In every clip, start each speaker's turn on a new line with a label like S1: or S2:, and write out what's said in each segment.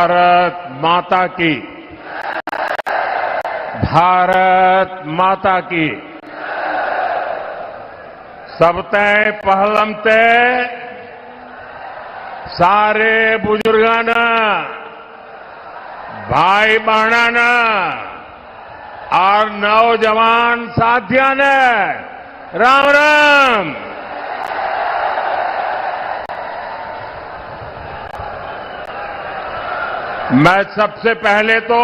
S1: भारत माता की, भारत माता की। सबतै पहलम ते सारे बुजुर्गांना, भाई बहनांना और नौजवान साथियों ने राम राम। मैं सबसे पहले तो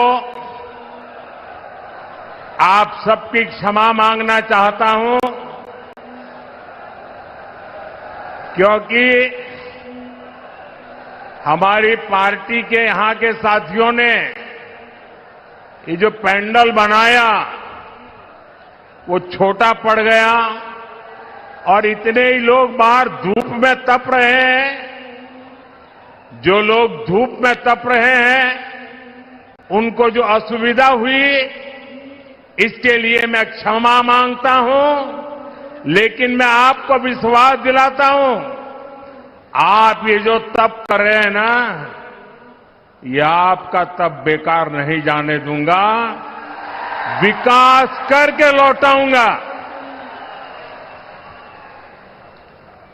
S1: आप सबकी क्षमा मांगना चाहता हूं, क्योंकि हमारी पार्टी के यहां के साथियों ने ये जो पैंडल बनाया वो छोटा पड़ गया और इतने ही लोग बाहर धूप में तप रहे हैं। जो लोग धूप में तप रहे हैं उनको जो असुविधा हुई इसके लिए मैं क्षमा मांगता हूं, लेकिन मैं आपको विश्वास दिलाता हूं, आप ये जो तप कर रहे हैं ना, ये आपका तप बेकार नहीं जाने दूंगा, विकास करके लौटाऊंगा।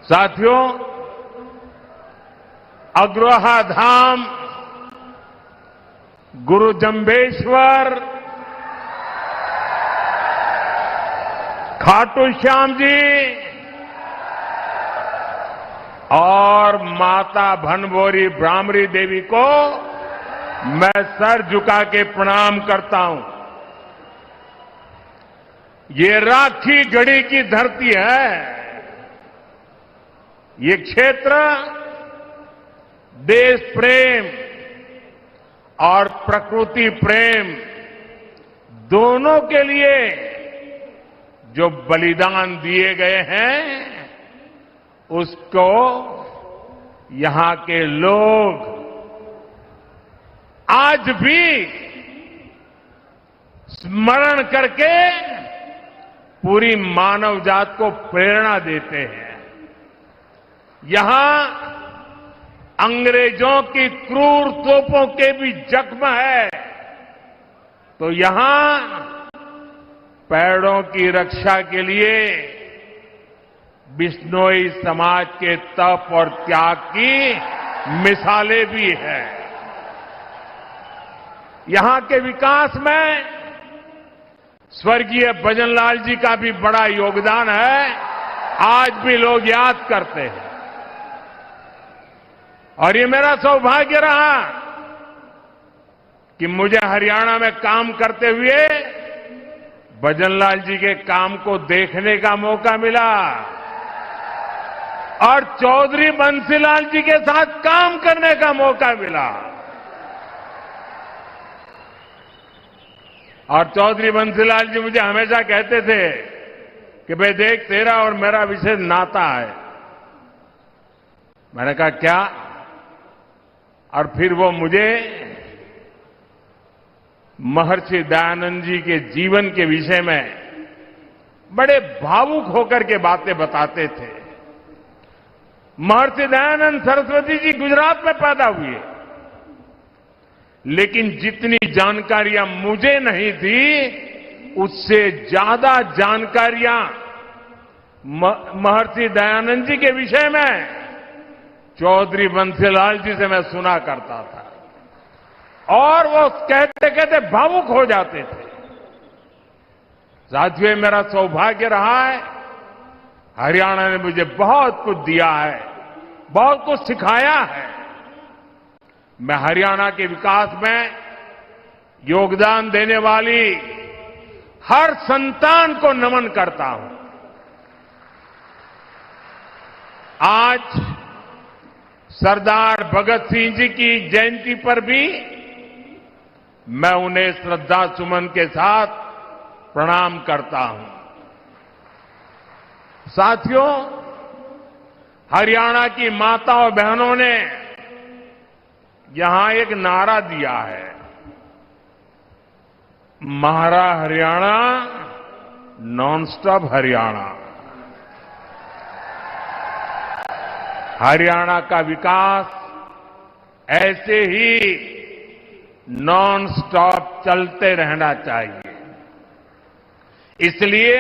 S1: साथियों, अग्रोहा धाम, गुरु जंबेश्वर, खाटू श्याम जी और माता भनभोरी ब्राह्मणी देवी को मैं सर झुका के प्रणाम करता हूं। ये राखी गढ़ी की धरती है। ये क्षेत्र देश प्रेम और प्रकृति प्रेम दोनों के लिए जो बलिदान दिए गए हैं उसको यहां के लोग आज भी स्मरण करके पूरी मानव जात को प्रेरणा देते हैं। यहां अंग्रेजों की क्रूर तोपों के भी जख्म है, तो यहां पेड़ों की रक्षा के लिए बिश्नोई समाज के तप और त्याग की मिसालें भी हैं। यहां के विकास में स्वर्गीय भजनलाल जी का भी बड़ा योगदान है, आज भी लोग याद करते हैं। और ये मेरा सौभाग्य रहा कि मुझे हरियाणा में काम करते हुए भजनलाल जी के काम को देखने का मौका मिला और चौधरी बंसीलाल जी के साथ काम करने का मौका मिला। और चौधरी बंसीलाल जी मुझे हमेशा कहते थे कि भाई देख, तेरा और मेरा विशेष नाता है। मैंने कहा क्या? और फिर वो मुझे महर्षि दयानंद जी के जीवन के विषय में बड़े भावुक होकर के बातें बताते थे। महर्षि दयानंद सरस्वती जी गुजरात में पैदा हुए, लेकिन जितनी जानकारियां मुझे नहीं थी उससे ज्यादा जानकारियां महर्षि दयानंद जी के विषय में चौधरी बंसीलाल जी से मैं सुना करता था और वो कहते कहते भावुक हो जाते थे। साथियों, मेरा सौभाग्य रहा है, हरियाणा ने मुझे बहुत कुछ दिया है, बहुत कुछ सिखाया है। मैं हरियाणा के विकास में योगदान देने वाली हर संतान को नमन करता हूं। आज सरदार भगत सिंह जी की जयंती पर भी मैं उन्हें श्रद्धा सुमन के साथ प्रणाम करता हूं। साथियों, हरियाणा की माताओं बहनों ने यहां एक नारा दिया है, महारा हरियाणा, नॉन स्टॉप हरियाणा। हरियाणा का विकास ऐसे ही नॉन स्टॉप चलते रहना चाहिए। इसलिए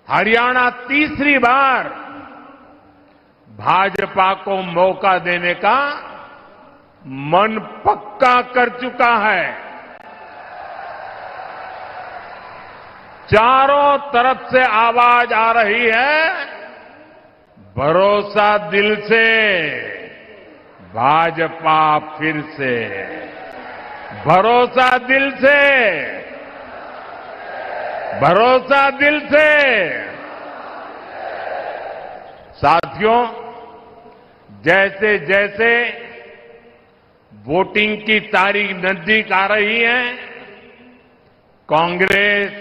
S1: हरियाणा तीसरी बार भाजपा को मौका देने का मन पक्का कर चुका है। चारों तरफ से आवाज आ रही है, भरोसा दिल से, भाजपा फिर से, भरोसा दिल से, भरोसा दिल से। साथियों, जैसे जैसे वोटिंग की तारीख नजदीक आ रही है, कांग्रेस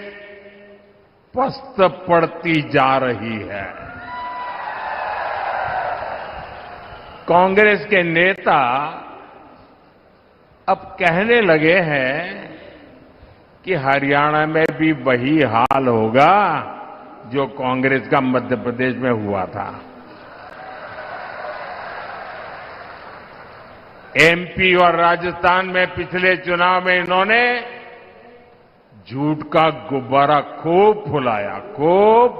S1: पस्त पड़ती जा रही है। कांग्रेस के नेता अब कहने लगे हैं कि हरियाणा में भी वही हाल होगा जो कांग्रेस का मध्य प्रदेश में हुआ था। एमपी और राजस्थान में पिछले चुनाव में इन्होंने झूठ का गुब्बारा खूब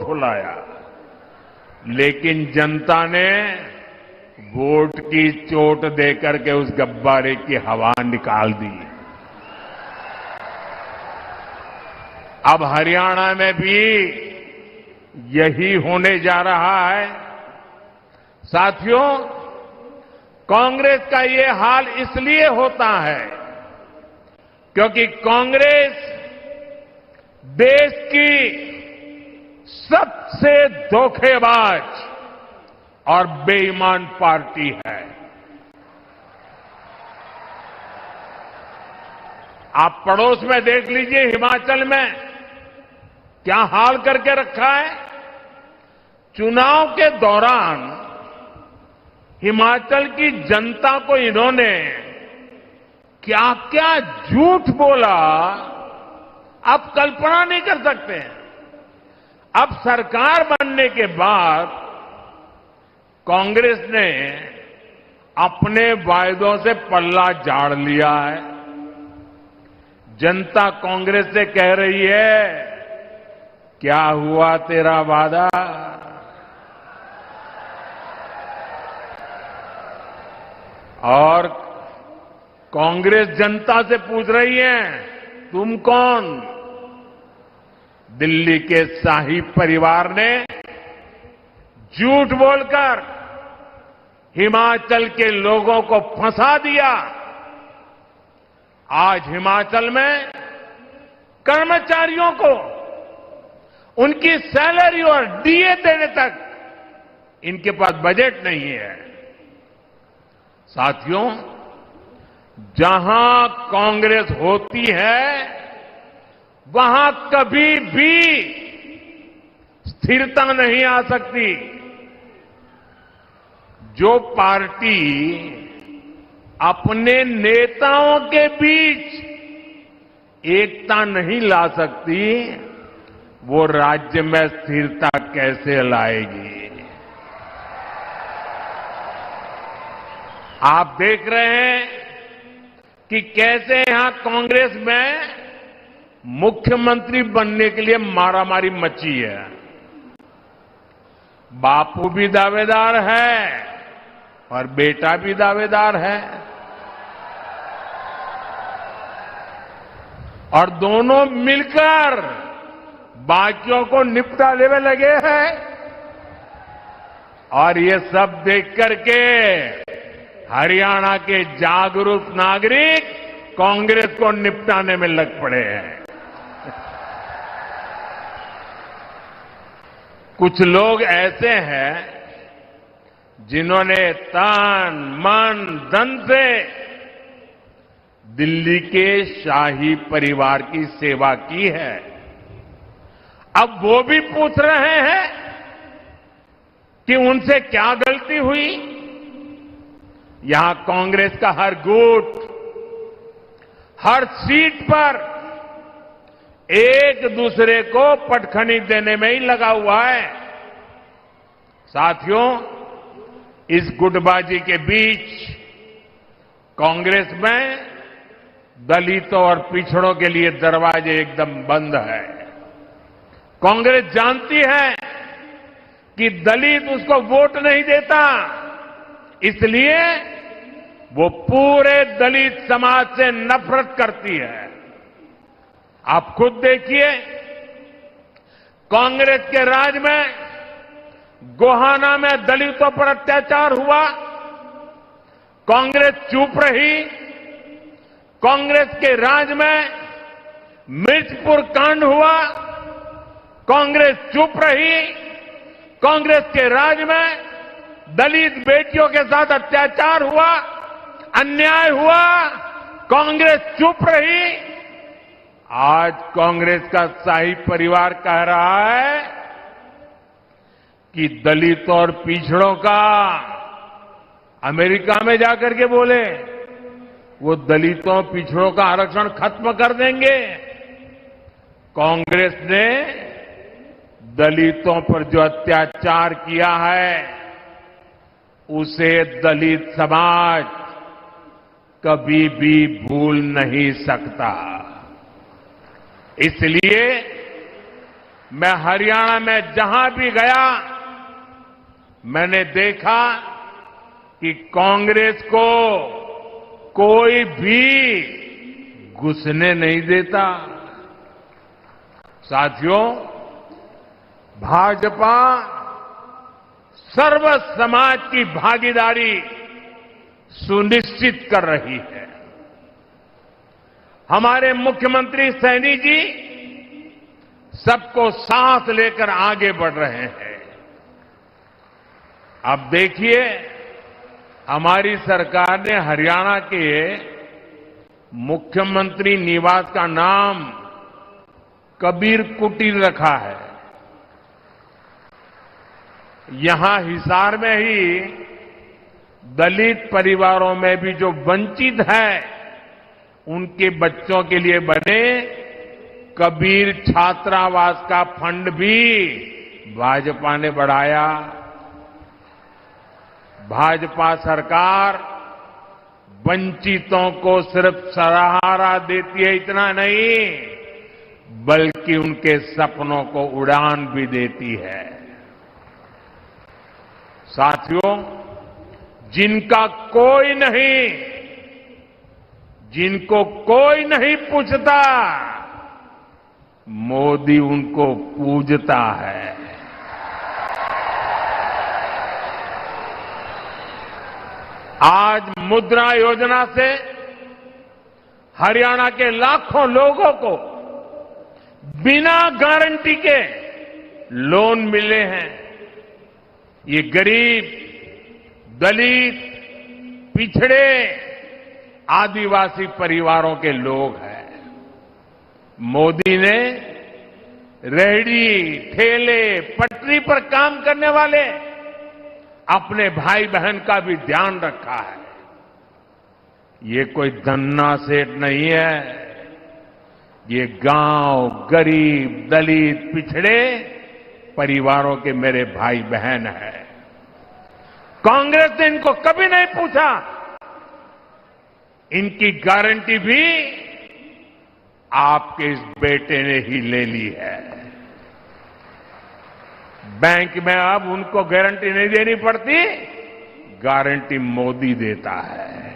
S1: फुलाया, लेकिन जनता ने वोट की चोट देकर के उस गुब्बारे की हवा निकाल दी। अब हरियाणा में भी यही होने जा रहा है। साथियों, कांग्रेस का ये हाल इसलिए होता है क्योंकि कांग्रेस देश की सबसे धोखेबाज और बेईमान पार्टी है। आप पड़ोस में देख लीजिए, हिमाचल में क्या हाल करके रखा है। चुनाव के दौरान हिमाचल की जनता को इन्होंने क्या क्या झूठ बोला, आप कल्पना नहीं कर सकते हैं। अब सरकार बनने के बाद कांग्रेस ने अपने वायदों से पल्ला झाड़ लिया है। जनता कांग्रेस से कह रही है, क्या हुआ तेरा वादा? और कांग्रेस जनता से पूछ रही है, तुम कौन? दिल्ली के शाही परिवार ने झूठ बोलकर हिमाचल के लोगों को फंसा दिया। आज हिमाचल में कर्मचारियों को उनकी सैलरी और डीए देने तक इनके पास बजट नहीं है। साथियों, जहां कांग्रेस होती है वहां कभी भी स्थिरता नहीं आ सकती। जो पार्टी अपने नेताओं के बीच एकता नहीं ला सकती, वो राज्य में स्थिरता कैसे लाएगी? आप देख रहे हैं कि कैसे यहां कांग्रेस में मुख्यमंत्री बनने के लिए मारामारी मची है। बापू भी दावेदार है और बेटा भी दावेदार है, और दोनों मिलकर बाकियों को निपटाने में लगे हैं। और ये सब देख करके हरियाणा के जागरूक नागरिक कांग्रेस को निपटाने में लग पड़े हैं। कुछ लोग ऐसे हैं जिन्होंने तन मन धन से दिल्ली के शाही परिवार की सेवा की है। अब वो भी पूछ रहे हैं कि उनसे क्या गलती हुई। यहां कांग्रेस का हर गुट, हर सीट पर एक दूसरे को पटखनी देने में ही लगा हुआ है। साथियों, इस गुटबाजी के बीच कांग्रेस में दलितों और पिछड़ों के लिए दरवाजे एकदम बंद है। कांग्रेस जानती है कि दलित उसको वोट नहीं देता, इसलिए वो पूरे दलित समाज से नफरत करती है। आप खुद देखिए, कांग्रेस के राज में गोहाना में दलितों पर अत्याचार हुआ, कांग्रेस चुप रही। कांग्रेस के राज में मिर्चपुर कांड हुआ, कांग्रेस चुप रही। कांग्रेस के राज में दलित बेटियों के साथ अत्याचार हुआ, अन्याय हुआ, कांग्रेस चुप रही। आज कांग्रेस का शाही परिवार कह रहा है कि दलितों और पिछड़ों का अमेरिका में जाकर के बोले वो दलितों पिछड़ों का आरक्षण खत्म कर देंगे। कांग्रेस ने दलितों पर जो अत्याचार किया है उसे दलित समाज कभी भी भूल नहीं सकता। इसलिए मैं हरियाणा में जहां भी गया मैंने देखा कि कांग्रेस को कोई भी घुसने नहीं देता। साथियों, भाजपा सर्व समाज की भागीदारी सुनिश्चित कर रही है। हमारे मुख्यमंत्री सैनी जी सबको साथ लेकर आगे बढ़ रहे हैं। अब देखिए, हमारी सरकार ने हरियाणा के मुख्यमंत्री निवास का नाम कबीर कुटीर रखा है। यहां हिसार में ही दलित परिवारों में भी जो वंचित है उनके बच्चों के लिए बने कबीर छात्रावास का फंड भी भाजपा ने बढ़ाया। भाजपा सरकार वंचितों को सिर्फ सहारा देती है, इतना नहीं बल्कि उनके सपनों को उड़ान भी देती है। साथियों, जिनका कोई नहीं, जिनको कोई नहीं पूछता, मोदी उनको पूजता है। आज मुद्रा योजना से हरियाणा के लाखों लोगों को बिना गारंटी के लोन मिले हैं। ये गरीब, दलित, पिछड़े, आदिवासी परिवारों के लोग हैं। मोदी ने रेहड़ी, ठेले, पटरी पर काम करने वाले अपने भाई बहन का भी ध्यान रखा है। ये कोई धन्ना सेठ नहीं है, ये गांव, गरीब, दलित, पिछड़े परिवारों के मेरे भाई बहन हैं। कांग्रेस ने इनको कभी नहीं पूछा। इनकी गारंटी भी आपके इस बेटे ने ही ले ली है। बैंक में अब उनको गारंटी नहीं देनी पड़ती, गारंटी मोदी देता है।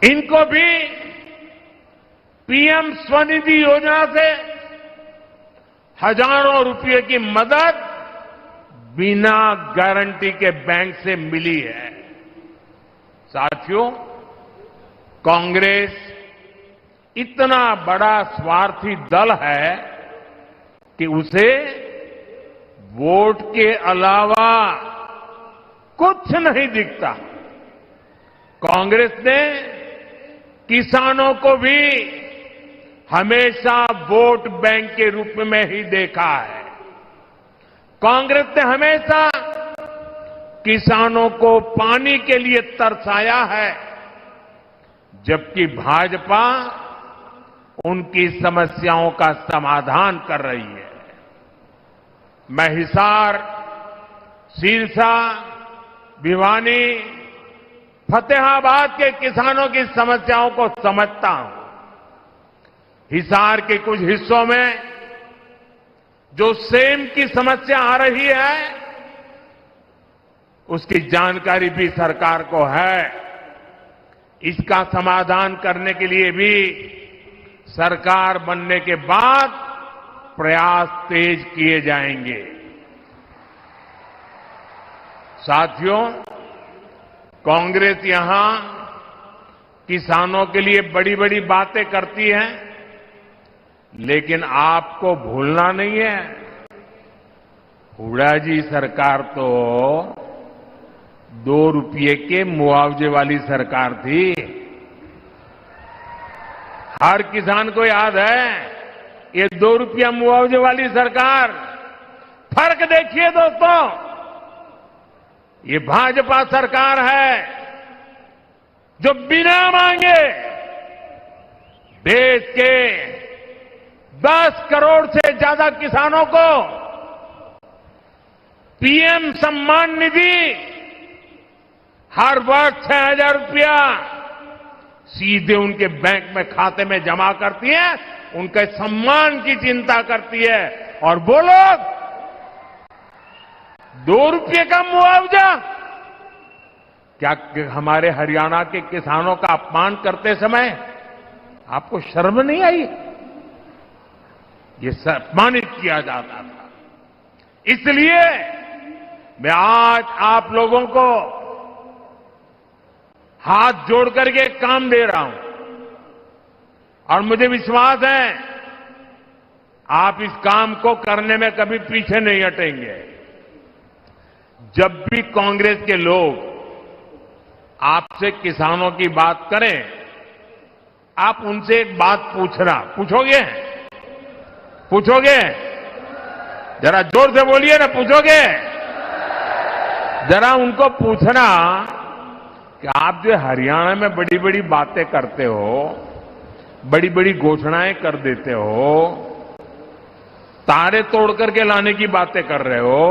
S1: इनको भी पीएम स्वनिधि योजना से हजारों रुपए की मदद बिना गारंटी के बैंक से मिली है। साथियों, कांग्रेस इतना बड़ा स्वार्थी दल है कि उसे वोट के अलावा कुछ नहीं दिखता। कांग्रेस ने किसानों को भी हमेशा वोट बैंक के रूप में ही देखा है। कांग्रेस ने हमेशा किसानों को पानी के लिए तरसाया है, जबकि भाजपा उनकी समस्याओं का समाधान कर रही है। मैं हिसार, सिरसा, भिवानी, फतेहाबाद के किसानों की समस्याओं को समझता हूं। हिसार के कुछ हिस्सों में जो सेम की समस्या आ रही है, उसकी जानकारी भी सरकार को है। इसका समाधान करने के लिए भी सरकार बनने के बाद प्रयास तेज किए जाएंगे। साथियों, कांग्रेस यहां किसानों के लिए बड़ी बड़ी बातें करती है, लेकिन आपको भूलना नहीं है, हुड्डा जी सरकार तो 2 रुपये के मुआवजे वाली सरकार थी। हर किसान को याद है ये 2 रुपया मुआवजे वाली सरकार। फर्क देखिए दोस्तों, ये भाजपा सरकार है जो बिना मांगे देश के 10 करोड़ से ज्यादा किसानों को पीएम सम्मान निधि हर वर्ष 6,000 रुपया सीधे उनके बैंक में खाते में जमा करती है, उनके सम्मान की चिंता करती है। और वो लोग 2 रुपये का मुआवजा, क्या हमारे हरियाणा के किसानों का अपमान करते समय आपको शर्म नहीं आई? ये सम्मानित किया जाता था। इसलिए मैं आज आप लोगों को हाथ जोड़ करके काम दे रहा हूं और मुझे विश्वास है आप इस काम को करने में कभी पीछे नहीं हटेंगे। जब भी कांग्रेस के लोग आपसे किसानों की बात करें, आप उनसे एक बात पूछोगे? जरा जोर से बोलिए ना, पूछोगे? जरा उनको पूछना कि आप जो हरियाणा में बड़ी बड़ी बातें करते हो, बड़ी बड़ी घोषणाएं कर देते हो, तारे तोड़ करके लाने की बातें कर रहे हो।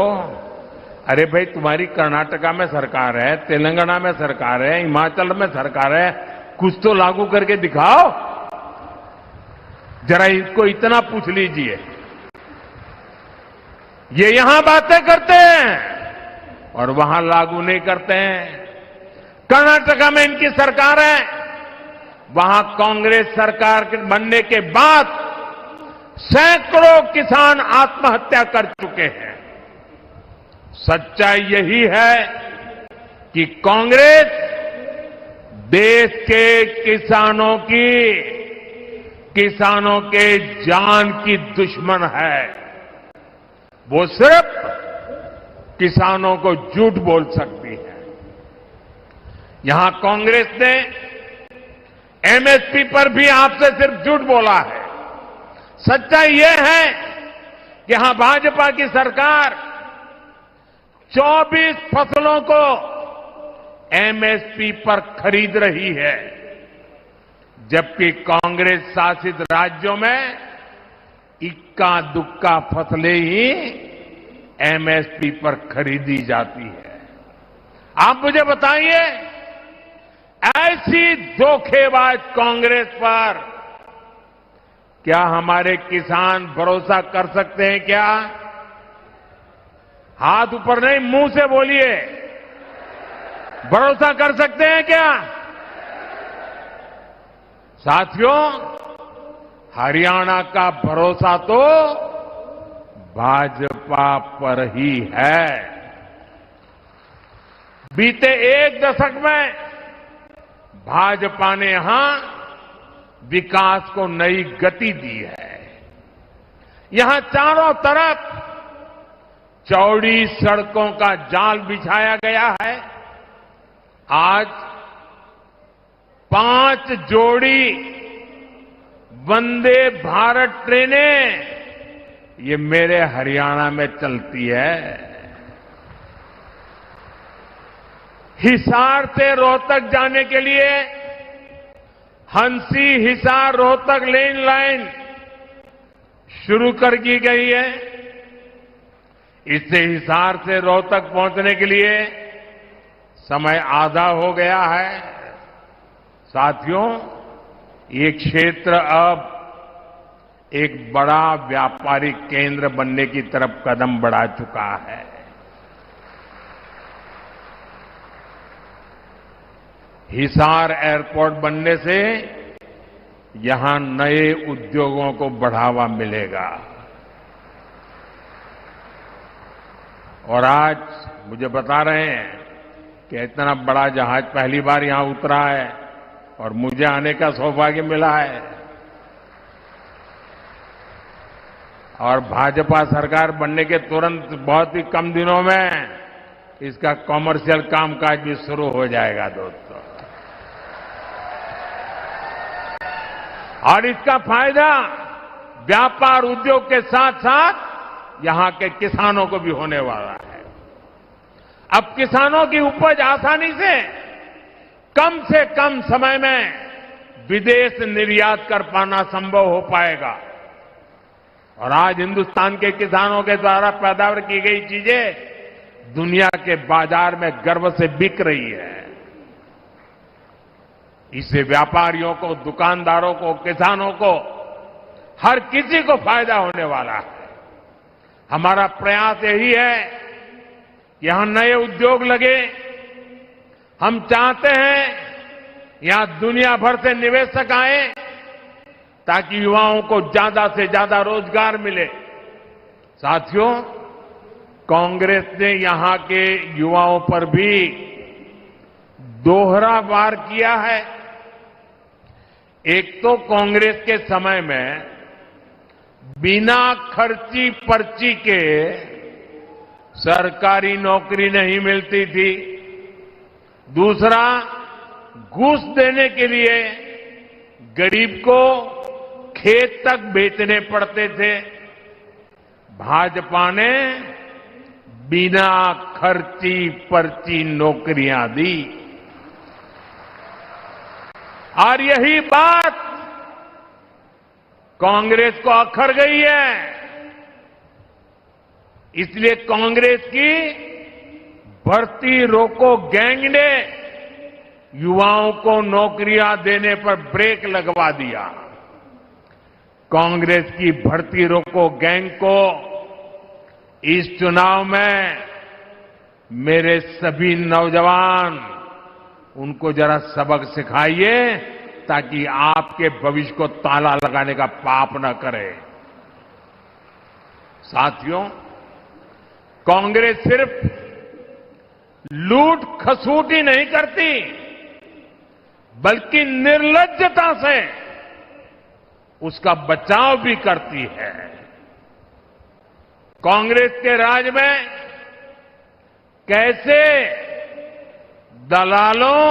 S1: अरे भाई, तुम्हारी कर्नाटका में सरकार है, तेलंगाना में सरकार है, हिमाचल में सरकार है, कुछ तो लागू करके दिखाओ। जरा इसको इतना पूछ लीजिए। ये यहां बातें करते हैं और वहां लागू नहीं करते हैं। कर्नाटका में इनकी सरकार है, वहां कांग्रेस सरकार के बनने के बाद सैकड़ों किसान आत्महत्या कर चुके हैं। सच्चाई यही है कि कांग्रेस देश के किसानों के जान की दुश्मन है। वो सिर्फ किसानों को झूठ बोल सकती है। यहां कांग्रेस ने एमएसपी पर भी आपसे सिर्फ झूठ बोला है। सच्चाई यह है कि यहां भाजपा की सरकार 24 फसलों को एमएसपी पर खरीद रही है, जबकि कांग्रेस शासित राज्यों में इक्का दुक्का फसलें ही एमएसपी पर खरीदी जाती है। आप मुझे बताइए, ऐसी धोखेबाज कांग्रेस पर क्या हमारे किसान भरोसा कर सकते हैं? क्या? हाथ ऊपर नहीं, मुंह से बोलिए, भरोसा कर सकते हैं क्या? साथियों, हरियाणा का भरोसा तो भाजपा पर ही है। बीते 1 दशक में भाजपा ने यहां विकास को नई गति दी है। यहां चारों तरफ चौड़ी सड़कों का जाल बिछाया गया है। आज 5 जोड़ी वंदे भारत ट्रेनें ये मेरे हरियाणा में चलती है। हिसार से रोहतक जाने के लिए हंसी हिसार रोहतक लेन लाइन शुरू कर दी गई है। इससे हिसार से रोहतक पहुंचने के लिए समय आधा हो गया है। साथियों, ये क्षेत्र अब एक बड़ा व्यापारिक केंद्र बनने की तरफ कदम बढ़ा चुका है। हिसार एयरपोर्ट बनने से यहां नए उद्योगों को बढ़ावा मिलेगा। और आज मुझे बता रहे हैं कि इतना बड़ा जहाज पहली बार यहां उतरा है और मुझे आने का सौभाग्य मिला है। और भाजपा सरकार बनने के तुरंत बहुत ही कम दिनों में इसका कॉमर्शियल कामकाज भी शुरू हो जाएगा दोस्तों। और इसका फायदा व्यापार उद्योग के साथ साथ यहां के किसानों को भी होने वाला है। अब किसानों की उपज आसानी से कम समय में विदेश निर्यात कर पाना संभव हो पाएगा। और आज हिंदुस्तान के किसानों के द्वारा पैदावार की गई चीजें दुनिया के बाजार में गर्व से बिक रही है। इससे व्यापारियों को, दुकानदारों को, किसानों को, हर किसी को फायदा होने वाला है। हमारा प्रयास यही है कि यहां नए उद्योग लगे। हम चाहते हैं यहां दुनिया भर से निवेशक आए ताकि युवाओं को ज्यादा से ज्यादा रोजगार मिले। साथियों, कांग्रेस ने यहां के युवाओं पर भी दोहरा वार किया है। एक तो कांग्रेस के समय में बिना खर्ची पर्ची के सरकारी नौकरी नहीं मिलती थी। दूसरा, घूस देने के लिए गरीब को खेत तक बेचने पड़ते थे। भाजपा ने बिना खर्ची पर्ची नौकरियां दी। और यही बात कांग्रेस को अखर गई है। इसलिए कांग्रेस की भर्ती रोको गैंग ने युवाओं को नौकरियां देने पर ब्रेक लगवा दिया। कांग्रेस की भर्ती रोको गैंग को इस चुनाव में मेरे सभी नौजवान उनको जरा सबक सिखाइए ताकि आपके भविष्य को ताला लगाने का पाप न करे। साथियों, कांग्रेस सिर्फ लूट खसूट ही नहीं करती बल्कि निर्लज्जता से उसका बचाव भी करती है। कांग्रेस के राज में कैसे दलालों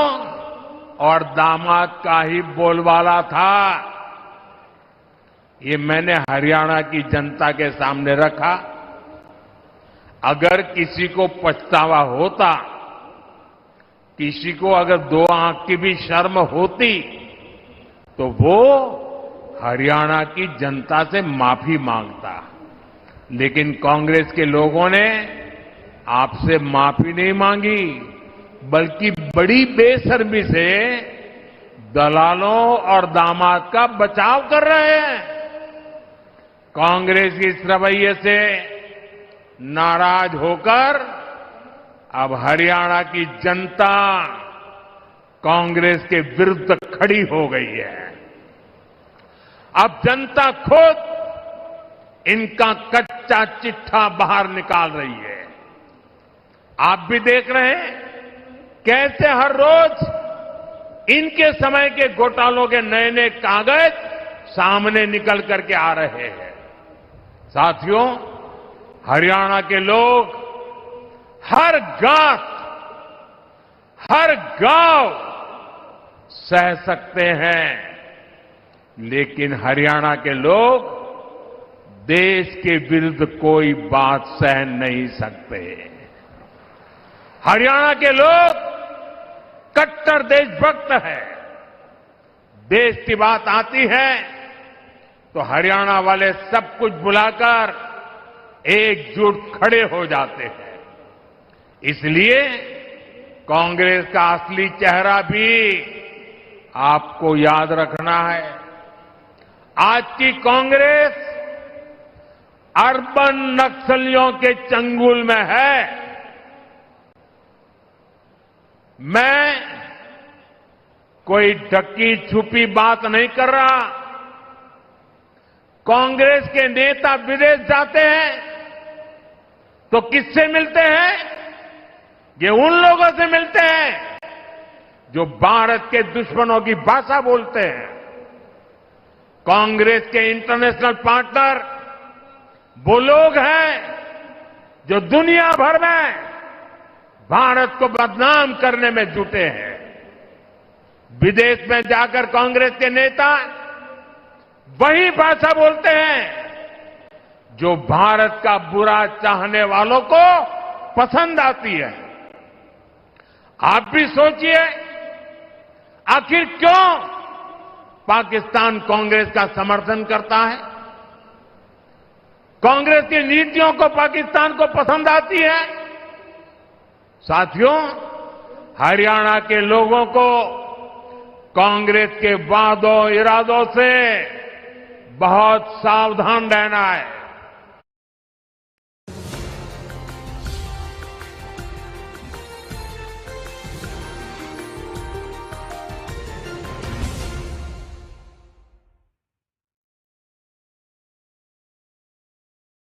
S1: और दामाद का ही बोलबाला था, ये मैंने हरियाणा की जनता के सामने रखा। अगर किसी को पछतावा होता, किसी को अगर दो आंख की भी शर्म होती, तो वो हरियाणा की जनता से माफी मांगता। लेकिन कांग्रेस के लोगों ने आपसे माफी नहीं मांगी, बल्कि बड़ी बेशर्मी से दलालों और दामाद का बचाव कर रहे हैं। कांग्रेस के इस रवैये से नाराज होकर अब हरियाणा की जनता कांग्रेस के विरुद्ध खड़ी हो गई है। अब जनता खुद इनका कच्चा चिट्ठा बाहर निकाल रही है। आप भी देख रहे हैं कैसे हर रोज इनके समय के घोटालों के नए नए कागज सामने निकल करके आ रहे हैं। साथियों, हरियाणा के लोग हर गांव, हर गांव सह सकते हैं, लेकिन हरियाणा के लोग देश के विरुद्ध कोई बात सह नहीं सकते। हरियाणा के लोग कट्टर देशभक्त है। देश की बात आती है तो हरियाणा वाले सब कुछ भुलाकर एकजुट खड़े हो जाते हैं। इसलिए कांग्रेस का असली चेहरा भी आपको याद रखना है। आज की कांग्रेस अर्बन नक्सलियों के चंगुल में है। मैं कोई ढकी छुपी बात नहीं कर रहा। कांग्रेस के नेता विदेश जाते हैं तो किससे मिलते हैं? ये उन लोगों से मिलते हैं जो भारत के दुश्मनों की भाषा बोलते हैं। कांग्रेस के इंटरनेशनल पार्टनर वो लोग हैं जो दुनिया भर में भारत को बदनाम करने में जुटे हैं। विदेश में जाकर कांग्रेस के नेता वही भाषा बोलते हैं जो भारत का बुरा चाहने वालों को पसंद आती है। आप भी सोचिए, आखिर क्यों पाकिस्तान कांग्रेस का समर्थन करता है? कांग्रेस की नीतियों को पाकिस्तान को पसंद आती है। साथियों, हरियाणा के लोगों को कांग्रेस के वादों इरादों से बहुत सावधान रहना है।